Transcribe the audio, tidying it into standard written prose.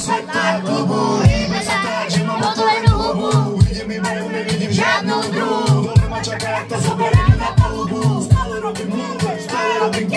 sveta klubu. Hýbe sa tak, že mám otvorenú hubu. Vidím iba ju, nevidím žiadnu druhu. Dole ma čaká, jak to zoberiem na palubu. Stále robím múdre, stále robím